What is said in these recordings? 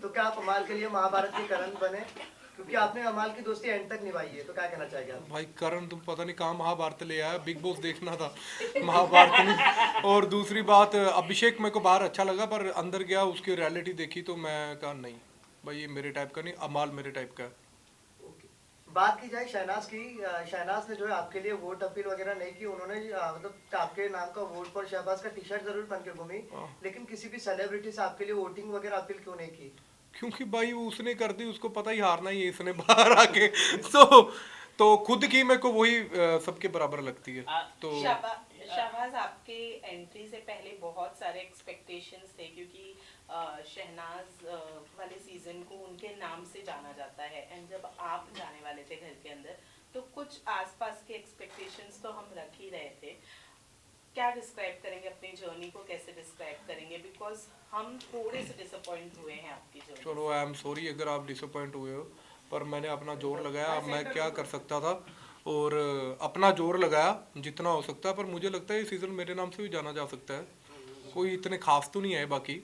तो क्या आप अमाल के लिए महाभारत के करण बने? क्योंकि आपने अमाल की दोस्ती एंड तक निभाई है, तो क्या कहना चाहेंगे आप? भाई करण तुम पता नहीं कहाँ महाभारत ले आया, बिग बॉस देखना था, महाभारत नहीं। और दूसरी बात, अभिषेक मेरे को बाहर अच्छा लगा, पर अंदर गया उसकी रियलिटी देखी तो मैं कहा नहीं भाई ये मेरे टाइप का नहीं, अमाल मेरे टाइप का है। ओके। बात की जाए शहनाज की, शहनाज ने जो है आपके लिए वोट अपील वगैरह नहीं की, उन्होंने मतलब आपके नाम का वोट फॉर शहबाज का टी शर्ट जरूर पहन के घूमी, हाँ। लेकिन किसी भी सेलिब्रिटी से आपके लिए वोटिंग वगैरह अपील क्यों नहीं की? क्योंकि भाई वो उसने कर दी, उसको पता ही हारना ही है इसने बाहर आके। तो खुद की मेरे को वही सबके बराबर लगती है। तो शाहबाज, आपके एंट्री से पहले बहुत सारे एक्सपेक्टेशंस थे, क्योंकि शहनाज वाले सीजन को उनके नाम से जाना जाता है, एंड जब आप जाने वाले थे घर के अंदर तो कुछ आसपास के एक्सपेक्टेशंस तो हम रख ही रहे थे। क्या डिस्क्राइब करेंगे अपनी जर्नी को, कैसे डिस्क्राइब करेंगे, बिकॉज हम थोड़े से डिसअपॉइंट हुए हैं आपकी जर्नी। चलो आई एम सॉरी अगर आप डिसअपॉइंट हुए हो, पर मैंने अपना जोर लगाया, अब मैं क्या कर सकता था। और अपना जोर लगाया जितना हो सकता है, पर मुझे लगता है ये सीज़न मेरे नाम से भी जाना जा सकता है, कोई इतने खास तो नहीं है बाकी।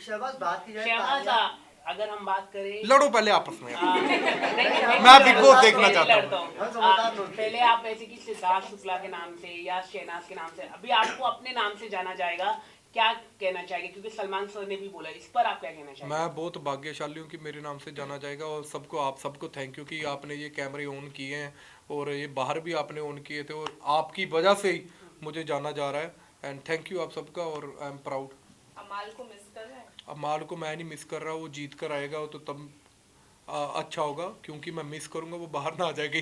शहबाज, बात की जाए शहबाज, तानिया, अगर हम बात करें लड़ो पहले आपस में। नहीं, मैं बिग बॉस देखना मैं नहीं चाहता हूँ। लड़ता हूँ। हम समझदार लोग। पहले आप ऐसे कि सिद्धार्थ शुक्ला के नाम से या शहनाज के नाम से, अभी आपको अपने नाम से जाना जाएगा, क्या कहना चाहिए? क्योंकि सलमान सर ने भी बोला, इस पर आप क्या कहना चाहिए? मैं बहुत भाग्यशाली हूँ कि मेरे नाम से जाना जाएगा, और सबको आप सबको थैंक यू कि आपने ये कैमरे ऑन किए हैं और ये बाहर भी आपने ऑन किए थे, और आपकी वजह से ही मुझे जाना जा रहा है। एंड थैंक यू आप सबका, और आई एम प्राउड। अमाल को मिस कर रहे हैं? अमाल को मैं नहीं मिस कर रहा, वो जीत कर आएगा तो तब अच्छा होगा, क्योंकि मैं मिस करूंगा वो बाहर ना आ जाएगी।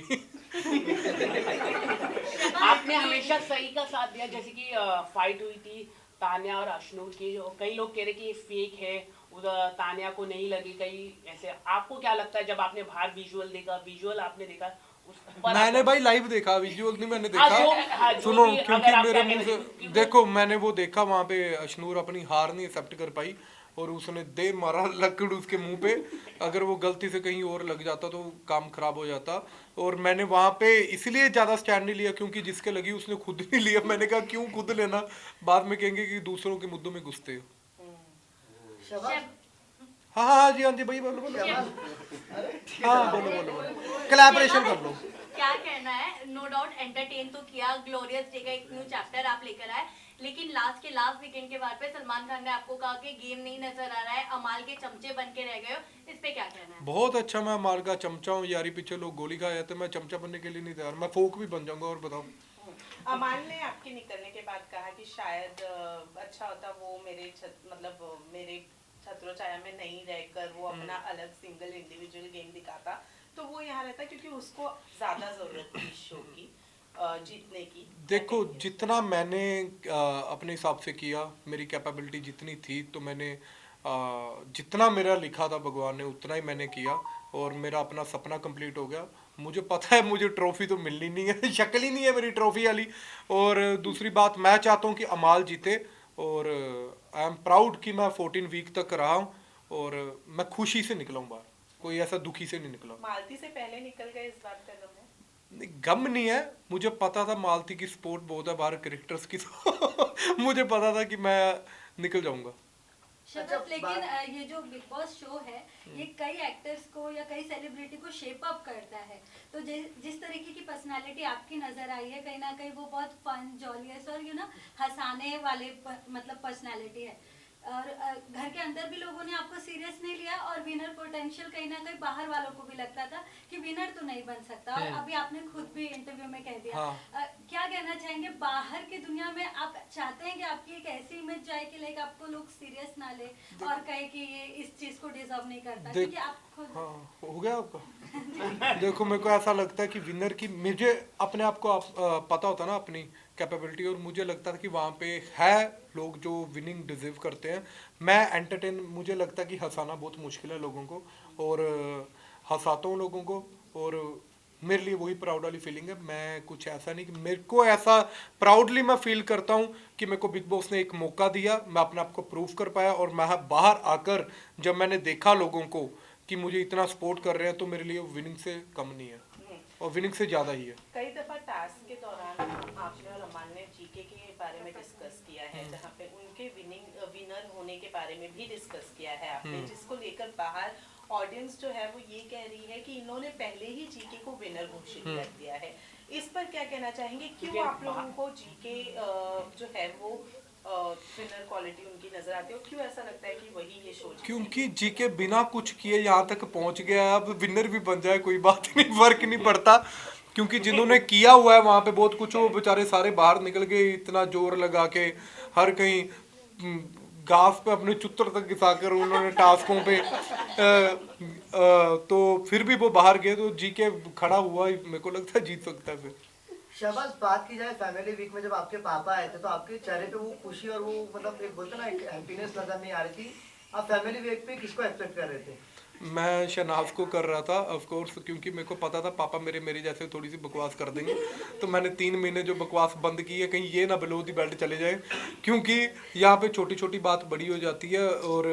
आपने हमेशा सही का साथ दिया, जैसे कि फाइट हुई थी तान्या और अश्नूर की, जो कई लोग कह रहे कि ये फेक है, उधर तान्या को नहीं लगी, कई ऐसे। आपको क्या लगता है जब आपने बाहर विजुअल देखा, विजुअल आपने देखा उस पर मैंने आपको- भाई लाइव देखा, विजुअल नहीं मैंने हाँ, देखा। जो सुनो, भी, क्योंकि अगर आप मेरे क्या मुंह कहना से क्योंकि देखो, मैंने वो देखा वहां पे अशनूर अपनी हार नहीं एक्सेप्ट कर पाई, और उसने दे मारा लकड़ उसके मुंह पे। अगर वो गलती से कहीं और लग जाता तो काम खराब हो जाता। और मैंने वहां पे इसलिए ज्यादा स्टैंड नहीं लिया क्योंकि जिसके लगी उसने खुद नहीं लिया। मैंने कहा क्यों खुद लेना, बाद में कहेंगे कि दूसरों के मुद्दों में घुसते हो। शहबाज, हाँ हाँ जी, हाँ जी भाई, बोलो बोलो। शहबाज, हाँ बोलो बोलो बोलो, कोलैबोरेशन कर लो। क्या कहना है? नो डाउट एंटरटेन तो किया, ग्लोरियस डे का एक न्यू चैप्टर आप लेकर आए, लेकिन लास्ट वीकेंड के बाद पे सलमान खान ने आपको कहा कि गेम नहीं नजर आ रहा है, अमाल के चमचे बन के रह गए हो, इस पे क्या कहना है? बहुत अच्छा, मैं मार का चमचा हूँ यारी, पीछे लोग गोली खा जाते, मैं चमचा बनने के लिए नहीं तैयार, मैं फोक भी बन जाऊंगा। और बताओ। अमाल ने आपके निकलने के बाद कहा कि शायद अच्छा होता वो मेरे छत्रो छाया में नहीं रहकर वो अपना अलग सिंगल इंडिविजुअल गेम दिखाता, तो वो यहाँ रहता, क्योंकि उसको ज्यादा जरूरत थी इस शो की जीतने की। देखो, जितना मैंने अपने हिसाब से किया, मेरी कैपेबिलिटी जितनी थी, तो मैंने जितना मेरा लिखा था भगवान ने उतना ही मैंने किया, और मेरा अपना सपना कंप्लीट हो गया। मुझे पता है मुझे ट्रॉफी तो मिलनी नहीं है, शक्ल ही नहीं है मेरी ट्रॉफी वाली। और दूसरी बात, मैं चाहता हूँ कि अमाल जीते, और आई एम प्राउड कि मैं 14 वीक तक रहा हूँ, और मैं खुशी से निकला हूँ बाहर, कोई ऐसा दुखी से नहीं निकला। मालती से पहले निकल गए, इस बात का गम है? नहीं, गम नहीं है, मुझे पता था मालती की सपोर्ट बहुत है बाहर क्रिकेटर्स की, तो मुझे पता था कि मैं निकल जाऊंगा। शबत, लेकिन ये जो बिग बॉस शो है, ये कई एक्टर्स को या कई सेलिब्रिटी को शेप अप करता है, तो जिस तरीके की पर्सनालिटी आपकी नजर आई है, कहीं ना कहीं वो बहुत फन, जॉलियस और हंसाने वाले मतलब पर्सनालिटी है। और घर के अंदर भी लोगों ने आपको सीरियस नहीं लिया, और विनर पोटेंशियल कहीं ना कहीं बाहर वालों को भी लगता था कि विनर तो नहीं बन सकता, और अभी आपने खुद भी इंटरव्यू में कह दिया। हाँ। क्या कहना चाहेंगे, बाहर की दुनिया में आप चाहते हैं कि आपकी एक ऐसी इमेज जाए कि लाइक आपको लोग सीरियस ना ले और कहे कि ये इस चीज को डिजर्व नहीं करता, क्योंकि आप खुद। हाँ, हो गया आपका। देखो, मेरे को ऐसा लगता है कि विनर की, मुझे अपने आप को पता होता ना अपनी कैपेबिलिटी, और मुझे लगता था कि वहाँ पे है लोग जो विनिंग डिजर्व करते हैं। मैं एंटरटेन, मुझे लगता है कि हंसाना बहुत मुश्किल है लोगों को, और हंसाता हूँ लोगों को, और मेरे लिए वही प्राउड वाली फीलिंग है। मैं कुछ ऐसा नहीं कि मेरे को ऐसा प्राउडली मैं फील करता हूँ कि मेरे को बिग बॉस ने एक मौका दिया, मैं अपने आप को प्रूव कर पाया, और मैं बाहर आकर जब मैंने देखा लोगों को कि मुझे इतना सपोर्ट कर रहे हैं, तो मेरे लिए विनिंग से कम नहीं है, और विनिंग से ज़्यादा ही है। कई दफा टास्क के दौरान आपने और अमान ने जीके के बारे में डिस्कस किया है, जहाँ पे उनके विनर होने होने के बारे में भी डिस्कस किया है आपने, जिसको लेकर बाहर ऑडियंस जो है वो ये कह रही है कि इन्होंने पहले ही जीके को विनर घोषित कर दिया है। इस पर क्या कहना चाहेंगे, क्यों आप लोगों को जीके जो है वो विनर क्वालिटी उनकी नजर आती है, और क्यों ऐसा लगता है कि वही ये शो जीतेंगे? क्योंकि जीके बिना कुछ किए यहाँ तक पहुँच गया है, अब विनर भी बन जाए कोई बात नहीं, फर्क नहीं पड़ता। क्योंकि जिन्होंने किया हुआ है वहाँ पे बहुत कुछ, वो बेचारे सारे बाहर निकल गए इतना जोर लगा के, हर कहीं घास पे अपने चुत्तर तक घिसाकर उन्होंने टास्कों पे तो फिर भी वो बाहर गए, तो जीके खड़ा हुआ ही मेरे को लगता है जीत सकता है फिर। शहबाज, बात की जाए फैमिली वीक में जब आपके पापा आए थे तो आपके चेहरे पे वो खुशी और वो मतलब एक बोलते ना एक हैप्पीनेस नजर नहीं आ रही थी। आप फैमिली वीक पे किसको एक्सपेक्ट कर रहे थे? मैं शहनाज को कर रहा था ऑफ कोर्स, क्योंकि मेरे को पता था पापा मेरे जैसे थोड़ी सी बकवास कर देंगे, तो मैंने 3 महीने जो बकवास बंद की है कहीं ये ना बिलो दी बेल्ट चले जाए, क्योंकि यहाँ पे छोटी छोटी बात बड़ी हो जाती है। और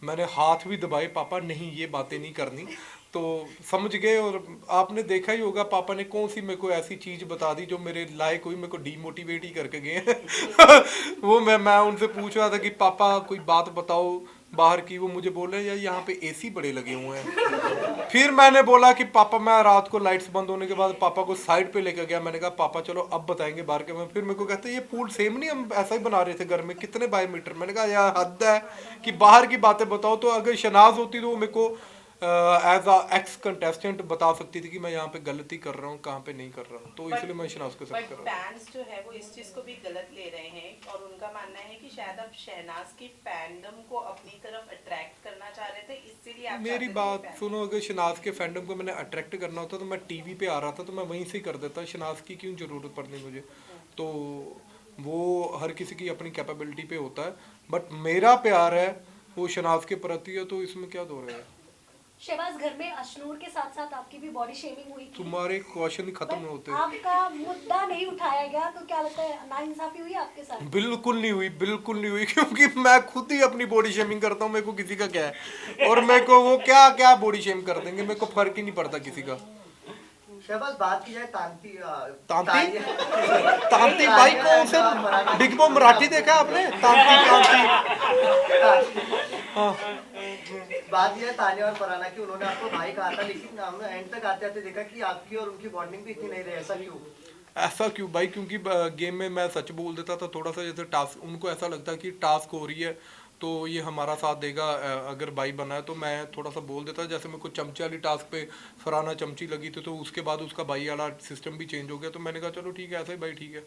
मैंने हाथ भी दबाए, पापा नहीं ये बातें नहीं करनी, तो समझ गए। और आपने देखा ही होगा पापा ने कौन सी मेरे को ऐसी चीज़ बता दी जो मेरे लायक हुई, मेरे को डीमोटिवेट ही करके गए वो मैं उनसे पूछ रहा था कि पापा कोई बात बताओ बाहर की, वो मुझे बोल रहे हैं यार यहाँ पे एसी बड़े लगे हुए हैं। फिर मैंने बोला कि पापा, मैं रात को लाइट्स बंद होने के बाद पापा को साइड पे लेकर गया, मैंने कहा पापा चलो अब बताएंगे बाहर के में। फिर मेरे को कहते हैं ये पूल सेम नहीं, हम ऐसा ही बना रहे थे घर में, कितने बाय मीटर। मैंने कहा यार हद है कि बाहर की बातें बताओ। तो अगर शहनाज होती तो वो मेरे को एज अ एक्स कंटेस्टेंट बता सकती थी कि मैं यहाँ पे गलती कर रहा हूँ, कहाँ पे नहीं कर रहा हूँ, तो इसलिए मैं शहनाज को सेलेक्ट कर रहा हूँ। फैंस जो है वो इस चीज को भी गलत ले रहे हैं, और उनका मानना है कि शायद आप शहनाज की फैंडम को अपनी तरफ अट्रैक्ट करना चाह रहे थे, इसीलिए आप मेरी चाहते थे बात fans- सुनो, अगर शहनाज के फैंडम को मैंने अट्रैक्ट करना होता तो मैं टीवी पे आ रहा था, तो मैं वहीं से ही कर देता। शहनाज की क्यों जरूरत पड़नी मुझे, तो वो हर किसी की अपनी कैपेबिलिटी पे होता है, बट मेरा प्यार है वो शहनाज के प्रति है, तो इसमें क्या दो रहे हैं। शहबाज, घर में अशनूर के साथ साथ आपकी भी बॉडी शेमिंग हुई थी, तुम्हारे क्वेश्चन ही खत्म नहीं होते। आपका मुद्दा नहीं उठाया गया, तो क्या लगता है नाइंसाफी हुई आपके साथ? बिल्कुल नहीं हुई, बिल्कुल नहीं हुई, क्योंकि मैं खुद ही अपनी बॉडी शेमिंग करता हूँ, मेरे को किसी का क्या है, और मेरे को वो क्या क्या बॉडी शेम कर देंगे, मेरे को फर्क ही नहीं पड़ता किसी का। शहबाज, बात की जाए तांती तांती तांती भाई को उसे बिग बॉस मराठी देखा है आपने? तांती हाँ। बात यह है तानिया और फरहाना की, उन्होंने आपको भाई कहा था, लेकिन हमने एंड तक आते आते देखा कि आपकी और उनकी बॉन्डिंग भी इतनी नहीं रही, ऐसा क्यों? ऐसा क्यों भाई? क्योंकि गेम में मैं सच बोल देता था थोड़ा सा, जैसे टास्क उनको ऐसा लगता है कि टास्क हो रही है तो ये हमारा साथ देगा, अगर भाई बना है तो मैं थोड़ा सा बोल देता। जैसे मेरे को चमचे वाली टास्क पे फरहाना चमची लगी थी, तो उसके बाद उसका भाई वाला सिस्टम भी चेंज हो गया, तो मैंने कहा चलो ठीक है, ऐसा ही भाई ठीक है।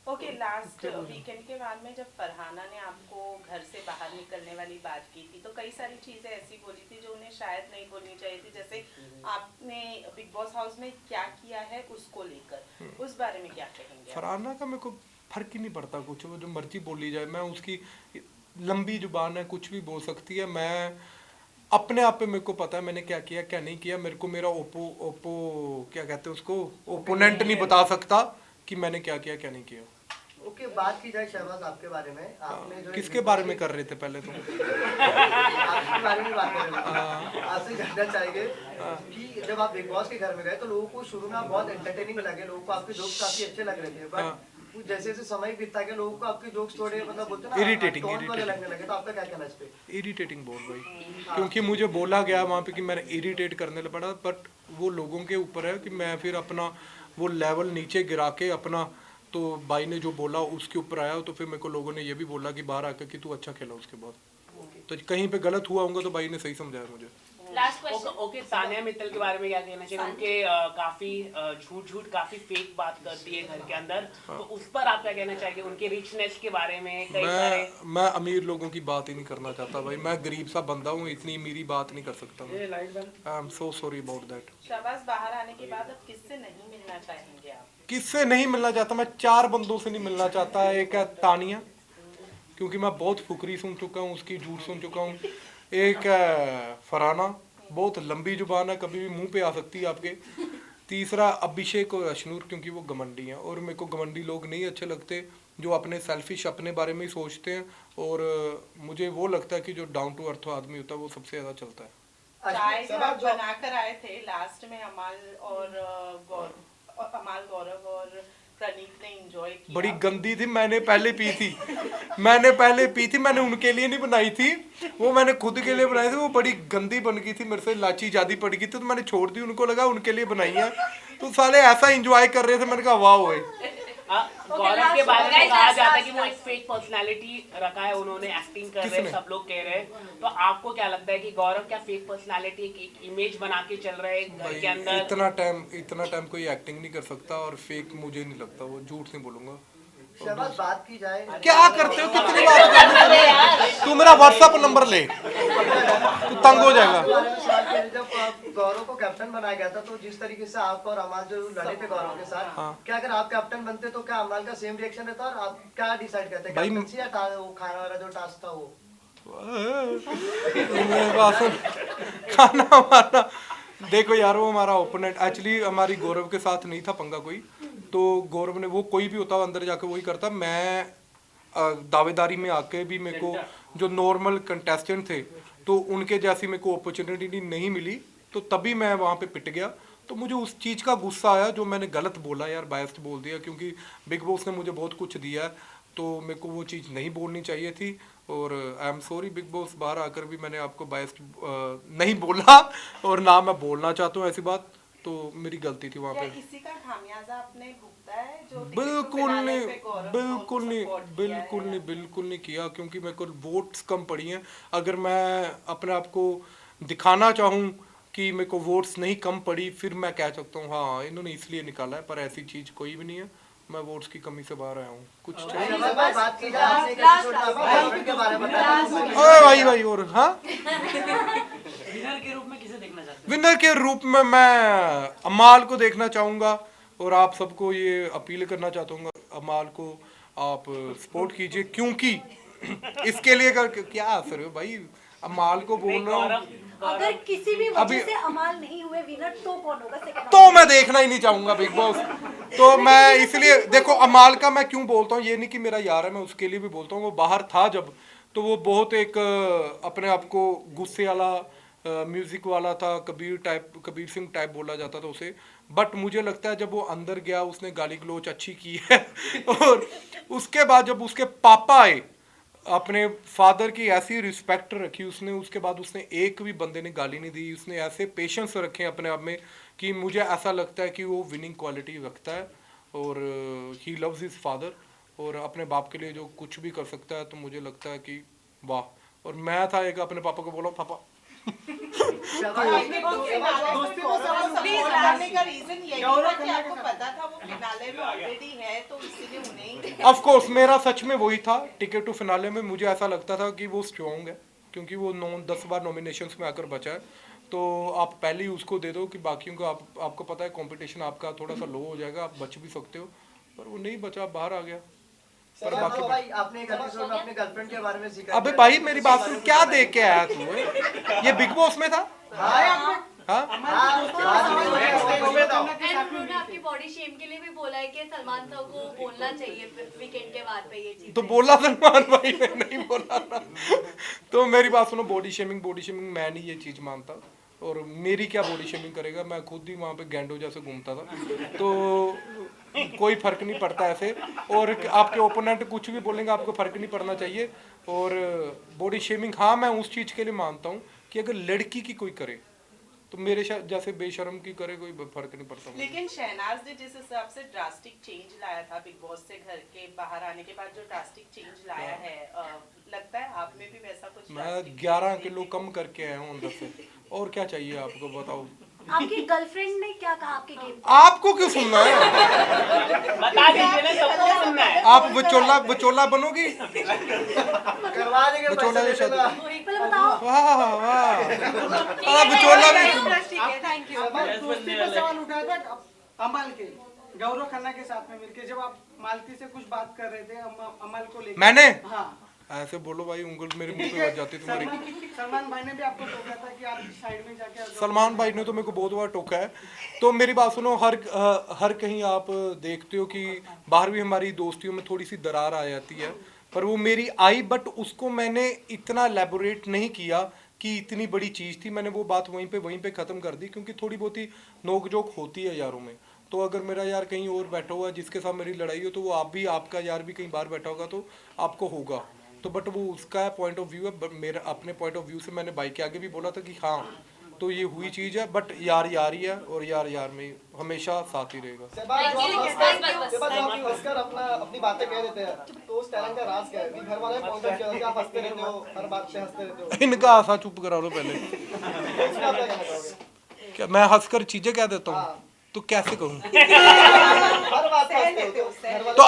ओके, लास्ट वीकेंड के बाद में जब फरहाना ने आपको घर से बाहर निकलने वाली बात की थी, तो कई सारी चीजें ऐसी बोली थी जो उन्हें शायद नहीं बोलनी चाहिए थी, जैसे आपने बिग बॉस हाउस में क्या किया है उसको लेकर, उस बारे में क्या कहेंगे आप? फरहाना का मेरे को फर्क ही नहीं पड़ता कुछ, वो जो मर्जी बोली जाए, मैं उसकी लंबी जुबान है, कुछ भी बोल सकती है। मैं अपने आप पे मेरे को पता है मैंने क्या किया क्या नहीं किया। मेरे को मेरा ओपो क्या कहते हैं उसको, ओपोनेंट नहीं बता सकता कि मैंने क्या किया क्या नहीं किया। ओके, बात की जाए शहबाज आपके बारे में, आपने जो किसके बारे में कर रहे थे पहले तो? आपके बारे में बात कर रहे थे। आपसे जानना चाहेंगे कि जब आप बिग बॉस के घर में गए तो लोगों को शुरू में आप बहुत एंटरटेनिंग लगे, लोगों को आपके जोक्स काफी अच्छे लग रहे थे, बट जैसे जैसे समय बीतता गया लोगों को आपके जोक्स थोड़े मतलब बोलते ना Irritating, टोन वाले लगने लगे, तो आपका क्या कहना है इस पे? इरिटेटिंग बहुत भाई, क्योंकि मुझे बोला गया वहाँ पे कि मैंने इरिटेट करने पड़ा, बट वो लोगों के ऊपर है कि मैं फिर अपना वो लेवल नीचे गिरा के अपना, तो भाई ने जो बोला उसके ऊपर आया, तो फिर मेरे को लोगों ने ये भी बोला कि बाहर आकर कि तू अच्छा खेला। उसके बाद तो कहीं पे गलत हुआ होगा तो भाई ने सही समझाया मुझे। Last question. Okay, Tania Mittal के बारे में क्या कहना चाहिए? उनके काफी झूठ काफी फेक बात करती है घर के अंदर, तो उस पर आप क्या कहना चाहेंगे? उनके रिचनेस के बारे में कई सारे। मैं अमीर लोगों की बात ही नहीं करना चाहता भाई, मैं गरीब सा बंदा हूँ, इतनी मेरी बात नहीं कर सकता मैं। I am so sorry about that. Shahbaz, बाहर आने के बाद अब किससे नहीं मिलना चाहेंगे आप? किससे नहीं मिलना चाहता? मैं 4 बंदों से नहीं मिलना चाहता। एक है तानिया, क्योंकि मैं बहुत फुकरी सुन चुका हूँ, उसकी झूठ सुन चुका हूँ। एक है फरहाना, बहुत लंबी जुबान है, कभी भी मुंह पे आ सकती है आपके। तीसरा अभिषेक और अशनूर, क्योंकि वो घमंडी हैं, और मेरे को घमंडी लोग नहीं अच्छे लगते जो अपने सेल्फिश अपने बारे में ही सोचते हैं, और मुझे वो लगता है कि जो डाउन टू अर्थ आदमी होता है वो सबसे ज़्यादा चलता है। चाय जो आप बनाकर आए थे लास्ट में, अमाल गौरव और प्रणीत ने एंजॉय किया? बड़ी गंदी थी, मैंने पहले पी थी, मैंने उनके लिए नहीं बनाई थी, वो मैंने खुद के लिए बनाई थी। वो बड़ी गंदी बन गई थी, मेरे से इलायची ज्यादा पड़ गई थी, तो मैंने छोड़ दी। उनको लगा उनके लिए बनाई है, तो साले ऐसा एंजॉय कर रहे थे, मैंने कहा वाह ओए। गौरव के बारे में कहा जाता है कि वो एक फेक पर्सनालिटी रखा है उन्होंने, एक्टिंग कर रहे हैं, सब लोग कह रहे हैं। तो आपको क्या लगता है कि गौरव क्या फेक पर्सनालिटी, एक इमेज बना के चल रहे हैं घर के अंदर? इतना टाइम कोई एक्टिंग नहीं कर सकता, और फेक मुझे नहीं लगता, वो झूठ नहीं बोलूंगा। शहबाज, बात की जाए, क्या करते हो, कितनी बात करते हो? तू मेरा व्हाट्सएप नंबर ले, तू तंग हो जाएगा। जब गौरव को कैप्टन बनाया गया था, तो जिस तरीके से आप और अमाल जो लड़े थे गौरव के साथ, क्या अगर आप कैप्टन बनते तो क्या अमाल का सेम रिएक्शन रहता, और आप क्या डिसाइड करते, कैप्टनसी या वो खाना वाला जो टास्क था वो? खाना वाला देखो यार, वो हमारा ओपोनेंट एक्चुअली हमारी गौरव के साथ नहीं था पंगा कोई, तो गौरव ने, वो कोई भी होता अंदर जाके वही करता। मैं दावेदारी में आके भी मेरे को जो नॉर्मल कंटेस्टेंट थे, तो उनके जैसी मेरे को अपॉर्चुनिटी नहीं मिली, तो तभी मैं वहाँ पे पिट गया। तो मुझे उस चीज़ का गुस्सा आया जो मैंने गलत बोला यार, बायस्ड बोल दिया, क्योंकि बिग बॉस ने मुझे बहुत कुछ दिया है, तो मेरे को वो चीज़ नहीं बोलनी चाहिए थी। और I am sorry big boss, बाहर आकर भी मैंने आपको बायस्ड नहीं बोला, और ना मैं बोलना चाहता हूँ ऐसी बात, तो मेरी गलती थी वहाँ पे। इसी का खामियाजा आपने भुगता है जो बिल्कुल नहीं, बिल्कुल बिल्कुल नहीं किया, क्योंकि मेरे को वोट्स कम पड़ी हैं। अगर मैं अपने आप को दिखाना चाहूँ कि मेरे को वोट्स नहीं कम पड़ी, फिर मैं कह सकता हूँ हाँ इन्होंने इसलिए निकाला है, पर ऐसी चीज़ कोई भी नहीं है। मैं वोट्स की कमी से बाहर आया हूँ। कुछ चाहिए बात की जाए, आपने एक एपिसोड में अपने गर्लफ्रेंड के बारे में बताया। ओए भाई और हाँ, विनर के रूप में किसे देखना चाहते हैं? विनर के रूप में मैं अमाल को देखना चाहूँगा, और आप सबको ये अपील करना चाहता हूँ, अमाल को आप सपोर्ट कीजिए, क्योंकि इसके लिए क्या असर है भाई, अमाल को बोल रहा हूँ। अगर किसी भी वजह से अमाल नहीं हुए विनर, तो कौन होगा सेकंड? तो मैं देखना ही नहीं चाहूंगा बिग बॉस। तो मैं इसलिए देखो, अमाल का मैं क्यों बोलता हूँ, ये नहीं कि मेरा यार है, मैं उसके लिए भी बोलता हूँ। वो बाहर था जब, तो वो बहुत एक अपने आप को गुस्से वाला, म्यूजिक वाला था, कबीर सिंह टाइप बोला जाता था उसे। बट मुझे लगता है जब वो अंदर गया, उसने गाली गलोच अच्छी की है और उसके बाद जब उसके पापा आए, अपने फादर की ऐसी रिस्पेक्ट रखी उसने, उसके बाद उसने एक भी बंदे ने गाली नहीं दी। उसने ऐसे पेशेंस रखे अपने आप में कि मुझे ऐसा लगता है कि वो विनिंग क्वालिटी रखता है, और ही लव्स हिज फादर, और अपने बाप के लिए जो कुछ भी कर सकता है। तो मुझे लगता है कि वाह। और मैं था एक अपने पापा को बोला, पापा ऑफ कोर्स मेरा सच में वही था। टिकट टू फिनाले में मुझे ऐसा लगता था कि वो स्ट्रॉन्ग है, क्योंकि वो 9-10 बार नॉमिनेशंस में आकर बचा है। तो आप पहले ही उसको दे दो कि बाकियों को आपको पता है कंपटीशन आपका थोड़ा सा लो हो जाएगा, आप बच भी सकते हो, पर वो नहीं बचा, बाहर आ गया। पर बाकी भाई आपने एक एपिसोड में अपने गर्लफ्रेंड के बारे में जिक्र अबे भाई मेरी बात सुन, क्या देख के आया तू? ये बिग बॉस में था? हाँ उन्होंने आपकी बॉडी शेम के लिए भी बोला है कि सलमान खान को बोलना चाहिए वीकेंड के बाद पे ये चीज। तो बोला सलमान भाई ने, नहीं बोला ना। तो मेरी बात सुनो, बॉडी शेमिंग मैं नहीं ये चीज मानता, और मेरी क्या बॉडी शेमिंग करेगा, मैं खुद ही वहाँ पे गैंडो जैसे घूमता था, तो कोई फर्क नहीं पड़ता ऐसे। और आपके ओपोनेंट कुछ भी बोलेंगे, आपको फर्क नहीं पड़ना चाहिए। और बॉडी शेमिंग हाँ मैं उस चीज़ के लिए मानता हूँ कि अगर लड़की की कोई करे तो मेरे जैसे बेशर्म की करे कोई फर्क नहीं पड़ता। लेकिन शहनाज ने जिस हिसाब से ड्रास्टिक चेंज लाया था बिग बॉस से घर के बाहर आने के बाद, जो ड्रास्टिक चेंज लाया है, लगता है आप में भी वैसा कुछ? मैं 11 किलो कम करके आया हूँ अंदर से, और क्या चाहिए आपको, बताओ। आपकी गर्लफ्रेंड ने क्या कहा आपके गेम? आपको क्यों सुनना है? बता दीजिए ना, सबको सुनना है। आप बचोला बनोगी? करवा देंगे, बचोला पैसे की शादी। देगा। पहले बताओ। वाह वाह, बचोला भी। Thank you. दोस्ती पे सवाल उठाया था अमल के, गौरव खन्ना के साथ में मिलके, जब आप मालती से कुछ बात कर रहे थे अमल को लेकर। मैंने हाँ ऐसे बोलो भाई, उंगल मेरे मुंह पे बज जाती तुम्हारी। सलमान भाई ने भी आपको टोका था कि आप साइड में जाके। सलमान भाई ने तो मेरे को बहुत बार टोका है। तो मेरी बात सुनो, हर कहीं आप देखते हो कि बाहर भी हमारी दोस्तियों में थोड़ी सी दरार आ जाती है, पर वो मेरी आई, बट उसको मैंने इतना एलेबोरेट नहीं किया कि इतनी बड़ी चीज़ थी। मैंने वो बात वहीं पे ख़त्म कर दी, क्योंकि थोड़ी बहुत ही नोक जोक होती है यारों में। तो अगर मेरा यार कहीं और बैठा हुआ है जिसके साथ मेरी लड़ाई हो, तो वो आप भी, आपका यार भी कहीं बाहर बैठा होगा तो आपको होगा। तो बट वो उसका पॉइंट ऑफ व्यू है, मेरा अपने पॉइंट ऑफ व्यू से मैंने भाई के आगे भी बोला था कि हाँ तो ये हुई चीज़ है, बट यार यार ही है और यार यार में हमेशा साथ ही रहेगा। हंसकर अपनी बातें कह देते हैं, तो उस टैलेंट का राज क्या है? घर वाले पॉइंट किया कि आप हंसते रहते हो, हर बात पे हंसते रहते हो, इनका हंसा चुप करा लो पहले। इसमें आप क्या कहना चाहोगे? क्या मैं हंसकर चीजें कह देता हूँ? तो कैसे कहूँ? हर बात पे हंसते हो तो घर वाले तो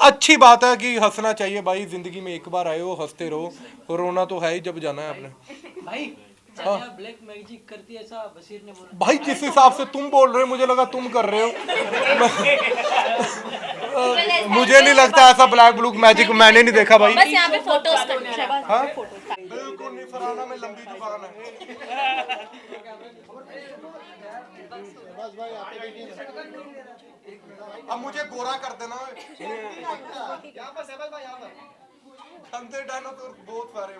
अच्छी बात है कि हंसना चाहिए भाई, जिंदगी में एक बार आए हो, हंसते रहो, रोना तो है ही जब जाना है आपने। भाई तान्या ब्लैक मैजिक करती है ऐसा बशीर ने बोला। भाई जिस हिसाब से तुम बोल रहे हो मुझे लगा तुम कर रहे हो। मुझे नहीं लगता ऐसा ब्लैक ब्लू मैजिक, मैंने नहीं देखा भाई। बस यहाँ पे फोटोज करनी है। हाँ? बिल्कुल नहीं, फरहाना में लंबी जुबान है। अब मुझे गोरा कर देना। यहाँ पर सहबाज भाई, यहाँ पर अंधे डायनासोर बहुत सारे हैं।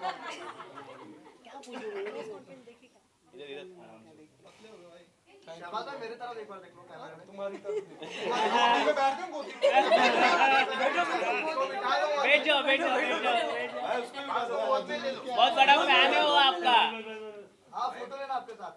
शहबाज भाई मेरे तरफ एक बार देख लो कैमरे में। तुम्हारी तरफ में बैठ जाऊं गोदी में? बैठ जाओ बहुत बड़ा फैन है वो आपका। हाँ फोटो लेना आपके साथ।